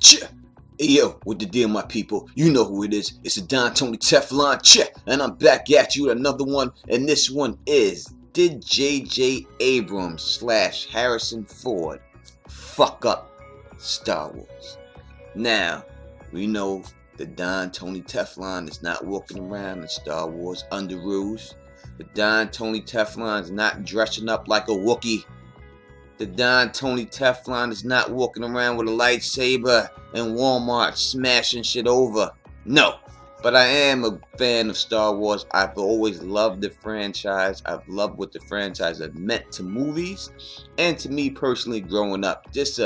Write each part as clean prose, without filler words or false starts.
Hey yo, what the deal, my people? You know who it is. It's the Don Tony Teflon and I'm back at you with another one. And this one is, did J.J. Abrams / Harrison Ford fuck up Star Wars? Now, we know the Don Tony Teflon is not walking around in Star Wars underoos. The Don Tony Teflon is not dressing up like a Wookiee. The Don Tony Teflon is not walking around with a lightsaber in Walmart smashing shit over. No, but I am a fan of Star Wars. I've always loved the franchise. I've loved what the franchise has meant to movies and to me personally growing up. Just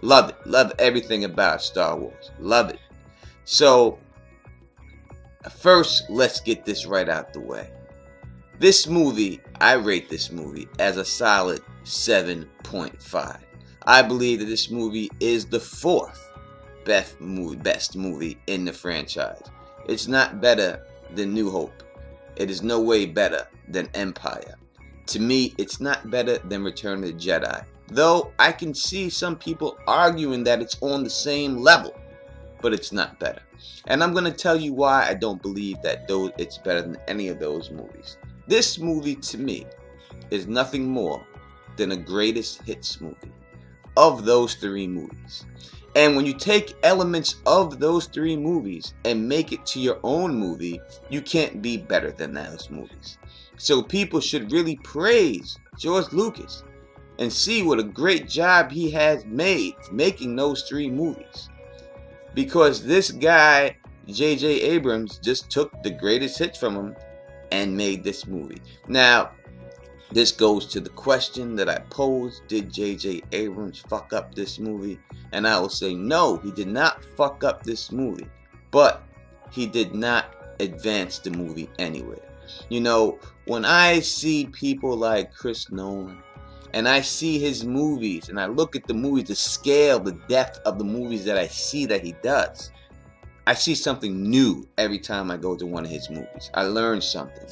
love it. Love everything about Star Wars. Love it. So, first, let's get this right out the way. This movie, I rate this movie as a solid 7.5. I believe that this movie is the fourth best movie in the franchise. It's not better than New Hope. It is no way better than Empire. To me, it's not better than Return of the Jedi. Though I can see some people arguing that it's on the same level, but it's not better. And I'm going to tell you why I don't believe that it's better than any of those movies. This movie, to me, is nothing more than a greatest hits movie of those three movies. And when you take elements of those three movies and make it to your own movie, you can't be better than those movies. So people should really praise George Lucas and see what a great job he has made making those three movies. Because this guy, J.J. Abrams, just took the greatest hits from him and made this movie. Now, this goes to the question that I posed. Did J.J. Abrams fuck up this movie? And I will say no, he did not fuck up this movie. But he did not advance the movie anywhere. You know, when I see people like Chris Nolan, and I see his movies, and I look at the movies, the scale, the depth of the movies that I see that he does, I see something new every time I go to one of his movies. I learn something.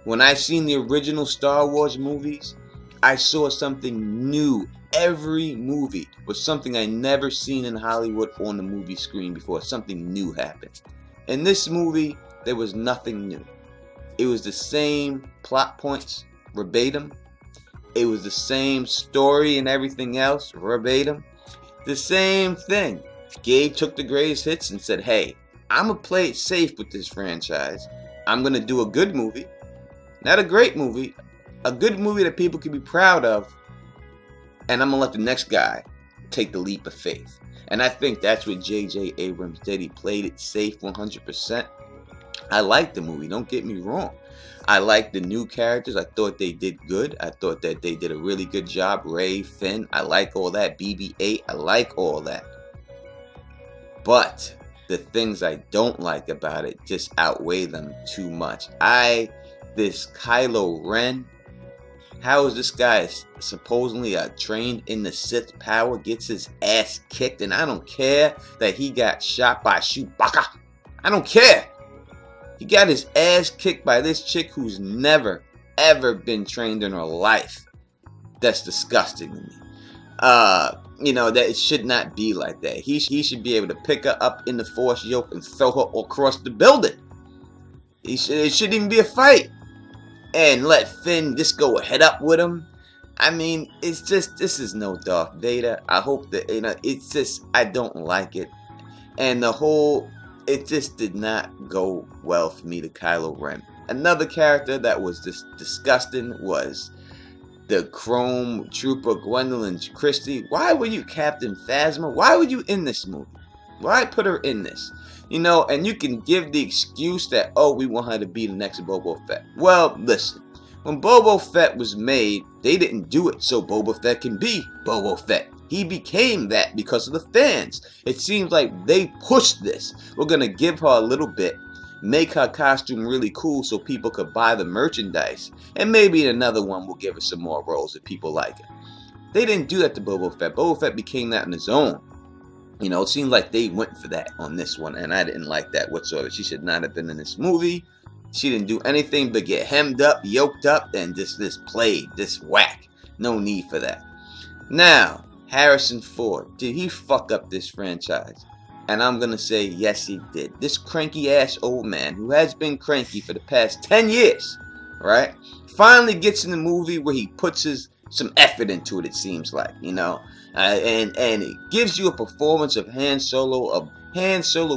When I seen the original Star Wars movies, I saw something new. Every movie was something I never seen in Hollywood on the movie screen before. Something new happened. In this movie, there was nothing new. It was the same plot points, verbatim. It was the same story and everything else, verbatim. The same thing. Gabe took the greatest hits and said, hey, I'm going to play it safe with this franchise. I'm going to do a good movie. Not a great movie. A good movie that people can be proud of. And I'm going to let the next guy take the leap of faith. And I think that's what J.J. Abrams did. He played it safe 100%. I liked the movie. Don't get me wrong. I liked the new characters. I thought they did good. I thought that they did a really good job. Rey, Finn, I like all that. BB-8, I like all that. But the things I don't like about it just outweigh them too much. This Kylo Ren, how is this guy supposedly trained in the Sith power, gets his ass kicked, and I don't care that he got shot by Chewbacca. I don't care. He got his ass kicked by this chick who's never, ever been trained in her life. That's disgusting to me. You know, that it should not be like that. He should be able to pick her up in the Force yoke and throw her across the building. It shouldn't even be a fight. And let Finn just go head up with him. I mean, it's just, this is no Darth Vader. I hope that, you know, it's just, I don't like it. And it just did not go well for me to Kylo Ren. Another character that was just disgusting was the Chrome Trooper Gwendolyn Christie. Why were you Captain Phasma? Why were you in this movie? Why put her in this? You know, and you can give the excuse that, oh, we want her to be the next Boba Fett. Well, listen. When Boba Fett was made, they didn't do it so Boba Fett can be Boba Fett. He became that because of the fans. It seems like they pushed this. We're going to give her a little bit, make her costume really cool so people could buy the merchandise. And maybe in another one we'll give her some more roles if people like it. They didn't do that to Boba Fett. Boba Fett became that on his own. You know, it seemed like they went for that on this one, and I didn't like that whatsoever. She should not have been in this movie. She didn't do anything but get hemmed up, yoked up, and just played, this whack. No need for that. Now, Harrison Ford, did he fuck up this franchise? And I'm gonna say yes, he did. This cranky ass old man who has been cranky for the past 10 years, right, finally gets in the movie where he puts some effort into it, it seems like, you know, and it gives you a performance of Han Solo,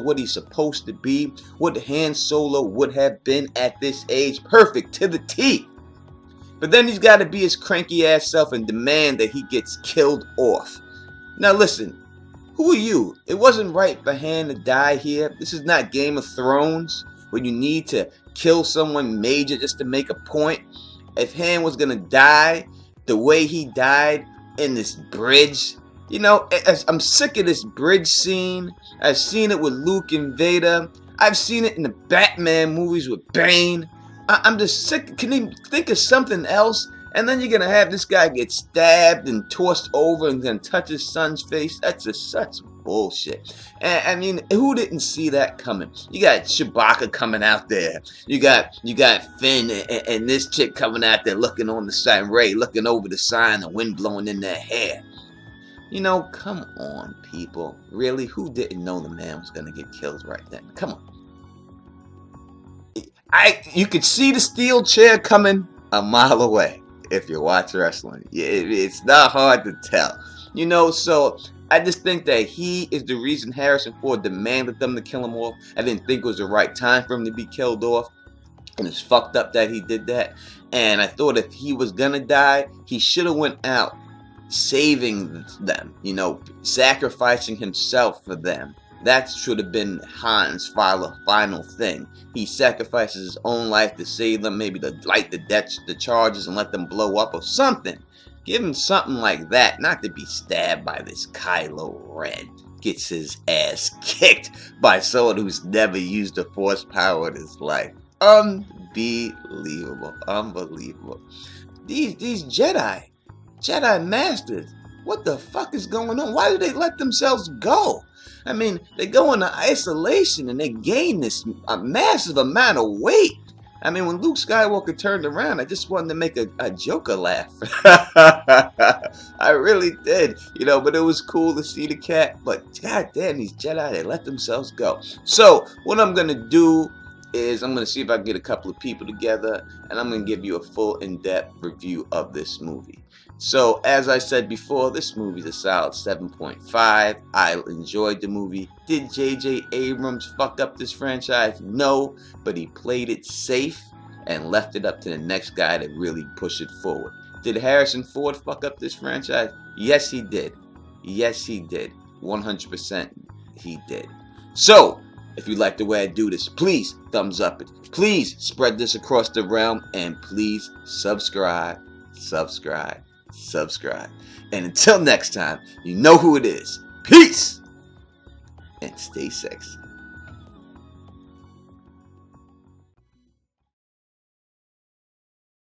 what he's supposed to be, what Han Solo would have been at this age, perfect to the T. But then he's got to be his cranky ass self and demand that he gets killed off. Now listen, who are you? It wasn't right for Han to die here. This is not Game of Thrones where you need to kill someone major just to make a point. If Han was gonna die the way he died in this bridge, you know, I'm sick of this bridge scene. I've seen it with Luke and Vader. I've seen it in the Batman movies with Bane. I'm just sick. Can you think of something else? And then you're going to have this guy get stabbed and tossed over and then touch his son's face. That's just such bullshit. And I mean, who didn't see that coming? You got Chewbacca coming out there. You got Finn and this chick coming out there looking on the sign, Rey looking over the sign, the wind blowing in their hair. You know, come on, people. Really? Who didn't know the man was going to get killed right then? Come on. You could see the steel chair coming a mile away if you watch wrestling. It's not hard to tell. You know, so I just think that he is the reason Harrison Ford demanded them to kill him off. I didn't think it was the right time for him to be killed off. And it's fucked up that he did that. And I thought if he was gonna die, he should have went out saving them, you know, sacrificing himself for them. That should have been Han's final thing. He sacrifices his own life to save them, maybe to light the charges and let them blow up or something. Give him something like that, not to be stabbed by this Kylo Ren. Gets his ass kicked by someone who's never used a force power in his life. Unbelievable. Unbelievable. These Jedi Masters, what the fuck is going on? Why do they let themselves go? I mean, they go into isolation and they gain this massive amount of weight. I mean, when Luke Skywalker turned around, I just wanted to make a Joker laugh. I really did, you know, but it was cool to see the cat. But goddamn, these Jedi, they let themselves go. So what I'm going to do is I'm going to see if I can get a couple of people together and I'm going to give you a full in-depth review of this movie. So, as I said before, this movie is a solid 7.5. I enjoyed the movie. Did J.J. Abrams fuck up this franchise? No, but he played it safe and left it up to the next guy to really push it forward. Did Harrison Ford fuck up this franchise? Yes, he did. Yes, he did. 100% he did. So, if you like the way I do this, please thumbs up it. Please spread this across the realm and please subscribe. And until next time, you know who it is. Peace! And stay sexy.